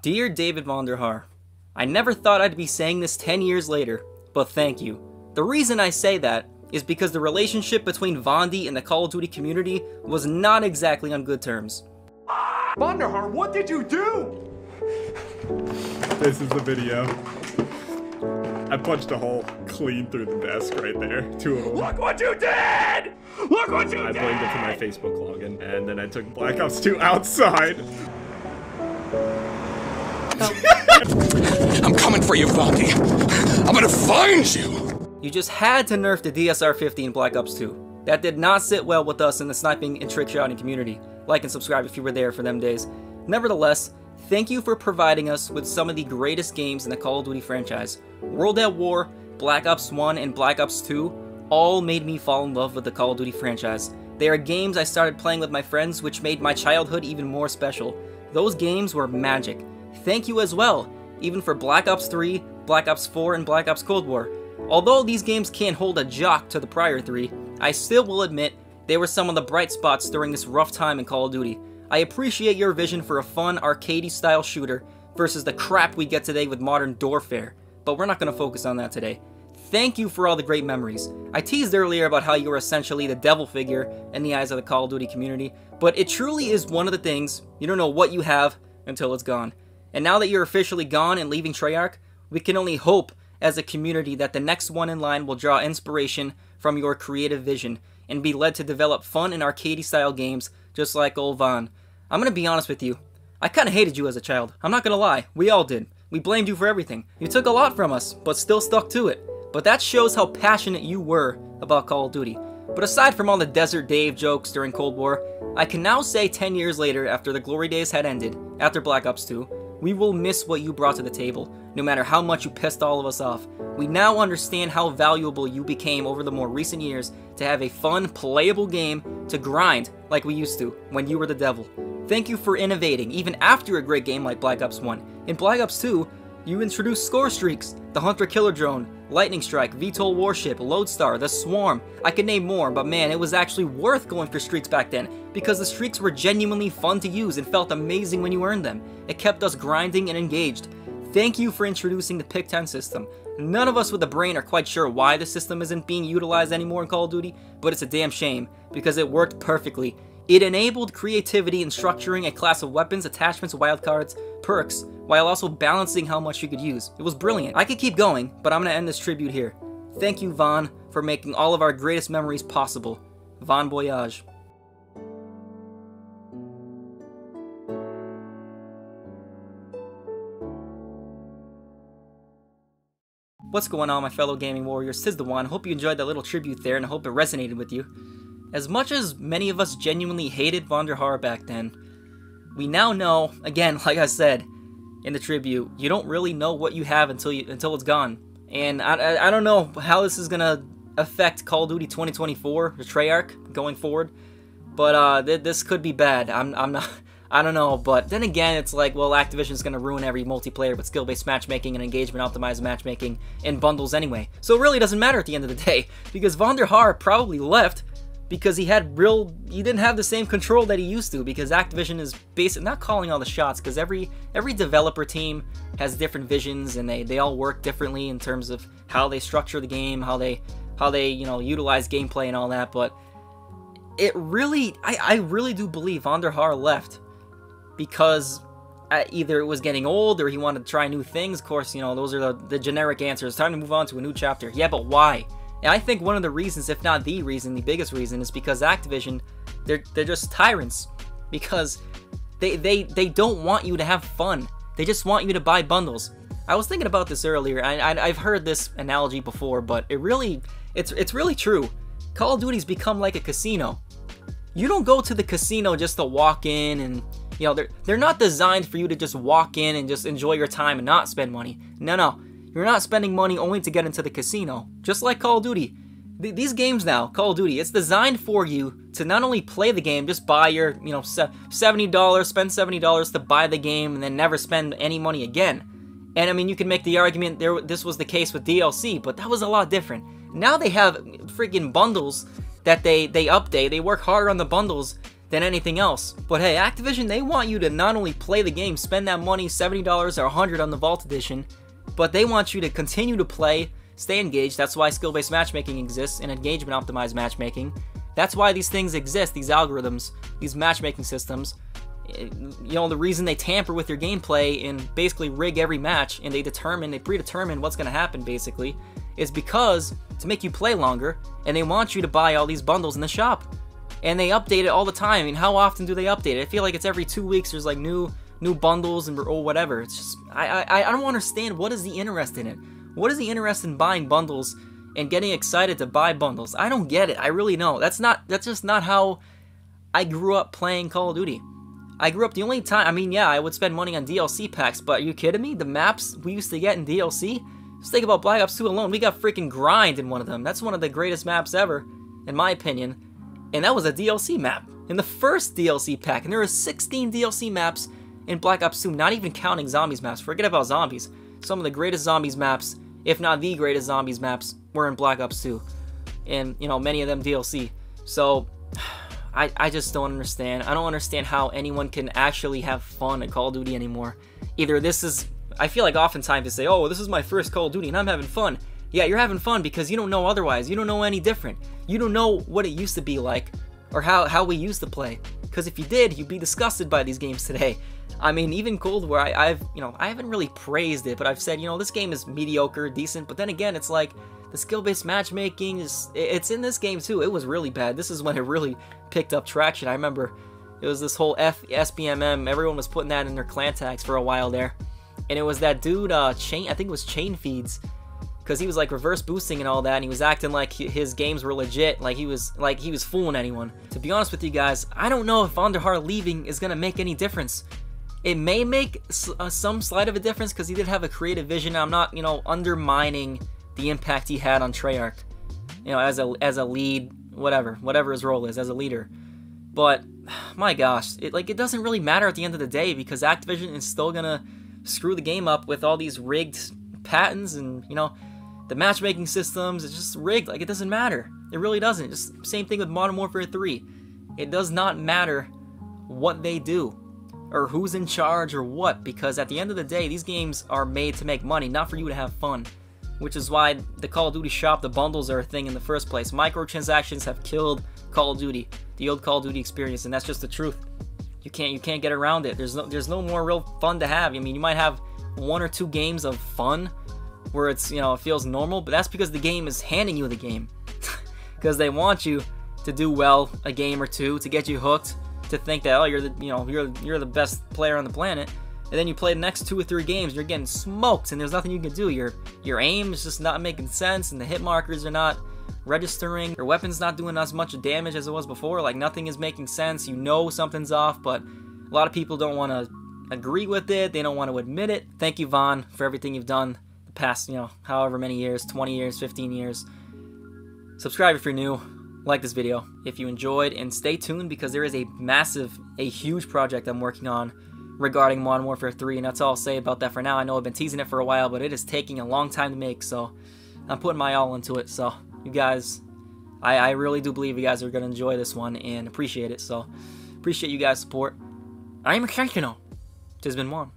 Dear David Vonderhaar, I never thought I'd be saying this 10 years later, but thank you. The reason I say that is because the relationship between Vondy and the Call of Duty community was not exactly on good terms. Vonderhaar, what did you do? This is the video. I punched a hole clean through the desk right there. 2 of them. Look what you did! Look what you did! I blamed it for my Facebook login, and then I took Black Ops 2 outside. I'm coming for you, Vondy. I'm gonna find you! You just had to nerf the DSR-50 in Black Ops 2. That did not sit well with us in the sniping and trick shotting community. Like and subscribe if you were there for them days. Nevertheless, thank you for providing us with some of the greatest games in the Call of Duty franchise. World at War, Black Ops 1, and Black Ops 2 all made me fall in love with the Call of Duty franchise. They are games I started playing with my friends, which made my childhood even more special. Those games were magic. Thank you as well, even for Black Ops 3, Black Ops 4, and Black Ops Cold War. Although these games can't hold a jock to the prior 3, I still will admit they were some of the bright spots during this rough time in Call of Duty. I appreciate your vision for a fun, arcadey-style shooter versus the crap we get today with modern doorfare, but we're not going to focus on that today. Thank you for all the great memories. I teased earlier about how you were essentially the devil figure in the eyes of the Call of Duty community, but it truly is one of the things you don't know what you have until it's gone. And now that you're officially gone and leaving Treyarch, we can only hope as a community that the next one in line will draw inspiration from your creative vision and be led to develop fun and arcadey-style games just like old Von. I'm gonna be honest with you. I kinda hated you as a child. I'm not gonna lie. We all did. We blamed you for everything. You took a lot from us, but still stuck to it. But that shows how passionate you were about Call of Duty. But aside from all the Desert Dave jokes during Cold War, I can now say 10 years later, after the glory days had ended, after Black Ops 2, we will miss what you brought to the table, no matter how much you pissed all of us off. We now understand how valuable you became over the more recent years to have a fun, playable game to grind like we used to when you were the devil. Thank you for innovating, even after a great game like Black Ops 1. In Black Ops 2, you introduced score streaks, the Hunter-Killer Drone, Lightning Strike, VTOL Warship, Lodestar, the Swarm. I could name more, but man, it was actually worth going for streaks back then, because the streaks were genuinely fun to use and felt amazing when you earned them. It kept us grinding and engaged. Thank you for introducing the Pick 10 system. None of us with a brain are quite sure why the system isn't being utilized anymore in Call of Duty, but it's a damn shame, because it worked perfectly. It enabled creativity in structuring a class of weapons, attachments, wildcards, perks, while also balancing how much you could use. It was brilliant. I could keep going, but I'm going to end this tribute here. Thank you, Von, for making all of our greatest memories possible. Bon voyage. What's going on, my fellow gaming warriors? Tis the one. Hope you enjoyed that little tribute there, and I hope it resonated with you. As much as many of us genuinely hated Vonderhaar back then, we now know, again, like I said in the tribute, you don't really know what you have until it's gone. And I don't know how this is gonna affect Call of Duty 2024, the Treyarch, going forward, but this could be bad. I don't know, but then again, it's like, well, Activision's gonna ruin every multiplayer with skill-based matchmaking and engagement-optimized matchmaking in bundles anyway. So it really doesn't matter at the end of the day, because Vonderhaar probably left because he didn't have the same control that he used to, because Activision is basically not calling all the shots, because every developer team has different visions, and they all work differently in terms of how they structure the game, how they utilize gameplay and all that. But it really, I really do believe Vonderhaar left because either it was getting old or he wanted to try new things. Of course, those are the generic answers. Time to move on to a new chapter. Yeah, but why? And I think one of the reasons, if not the reason, the biggest reason, is because Activision, they're just tyrants. Because they don't want you to have fun. They just want you to buy bundles. I was thinking about this earlier. I've heard this analogy before, but it's really true. Call of Duty's become like a casino. You don't go to the casino just to walk in and, they're not designed for you to just walk in and just enjoy your time and not spend money. No. You're not spending money only to get into the casino. Just like Call of Duty. These games now, Call of Duty, it's designed for you to not only play the game, just buy your, $70, spend $70 to buy the game and then never spend any money again. And I mean, you can make the argument this was the case with DLC, but that was a lot different. Now they have freaking bundles that they update. They work harder on the bundles than anything else. But hey, Activision, they want you to not only play the game, spend that money, $70 or $100 on the Vault Edition, but they want you to continue to play, stay engaged. That's why skill-based matchmaking exists and engagement-optimized matchmaking. That's why these things exist, these algorithms, these matchmaking systems. You know, the reason they tamper with your gameplay and basically rig every match and they predetermine what's going to happen basically is because to make you play longer, and they want you to buy all these bundles in the shop. And they update it all the time. I mean, how often do they update it? I feel like it's every 2 weeks there's like new bundles and or whatever. It's just I don't understand what is the interest in it. What is the interest in buying bundles and getting excited to buy bundles? I don't get it. I really don't. That's just not how I grew up playing Call of Duty. I grew up the only time, I mean, yeah, I would spend money on DLC packs, but are you kidding me? The maps we used to get in DLC? Just think about Black Ops 2 alone. We got freaking Grind in one of them. That's one of the greatest maps ever, in my opinion. And that was a DLC map in the first DLC pack. And there were 16 DLC maps in Black Ops 2, not even counting zombies maps. Forget about zombies. Some of the greatest zombies maps, if not the greatest zombies maps, were in Black Ops 2. And, you know, many of them DLC. So I just don't understand. I don't understand how anyone can actually have fun at Call of Duty anymore. Either this is, I feel like oftentimes they say, oh, this is my first Call of Duty and I'm having fun. Yeah, you're having fun because you don't know otherwise. You don't know any different. You don't know what it used to be like or how we used to play. Because if you did, you'd be disgusted by these games today. I mean, even Cold War, I haven't really praised it, but I've said, this game is mediocre, decent, but then again, it's like, the skill-based matchmaking, it's in this game too. It was really bad. This is when it really picked up traction. I remember it was this whole SBMM. Everyone was putting that in their clan tags for a while there. And it was that dude, I think it was Chain Feeds, because he was like reverse boosting and all that, and he was acting like his games were legit, like he was fooling anyone. To be honest with you guys, I don't know if Vonderhaar leaving is going to make any difference. It may make some slight of a difference because he did have a creative vision. I'm not, undermining the impact he had on Treyarch, as a lead, whatever his role is as a leader. But my gosh, it doesn't really matter at the end of the day because Activision is still gonna screw the game up with all these rigged patents and the matchmaking systems. It's just rigged. Like, it doesn't matter. It really doesn't. Just same thing with Modern Warfare 3. It does not matter what they do or who's in charge or what, because at the end of the day, these games are made to make money, not for you to have fun. Which is why the Call of Duty shop, the bundles are a thing in the first place. Microtransactions have killed Call of Duty, the old Call of Duty experience, and that's just the truth. You can't get around it. There's no more real fun to have. I mean, you might have 1 or 2 games of fun where it's it feels normal, but that's because the game is handing you the game, because they want you to do well a game or two to get you hooked, to think that you're the best player on the planet. And then you play the next 2 or 3 games, you're getting smoked, and there's nothing you can do. Your aim is just not making sense, and the hit markers are not registering. Your weapon's not doing as much damage as it was before. Like, nothing is making sense. Something's off, but a lot of people don't want to agree with it. They don't want to admit it. Thank you, Von, for everything you've done the past, however many years, 20 years, 15 years. Subscribe if you're new. Like this video if you enjoyed, and stay tuned because there is a huge project I'm working on regarding Modern Warfare 3, and that's all I'll say about that for now. I know I've been teasing it for a while, but it is taking a long time to make, so I'm putting my all into it. So you guys, I really do believe you guys are going to enjoy this one and appreciate it, so appreciate you guys' support. I'm exceptional. 'Tis been one.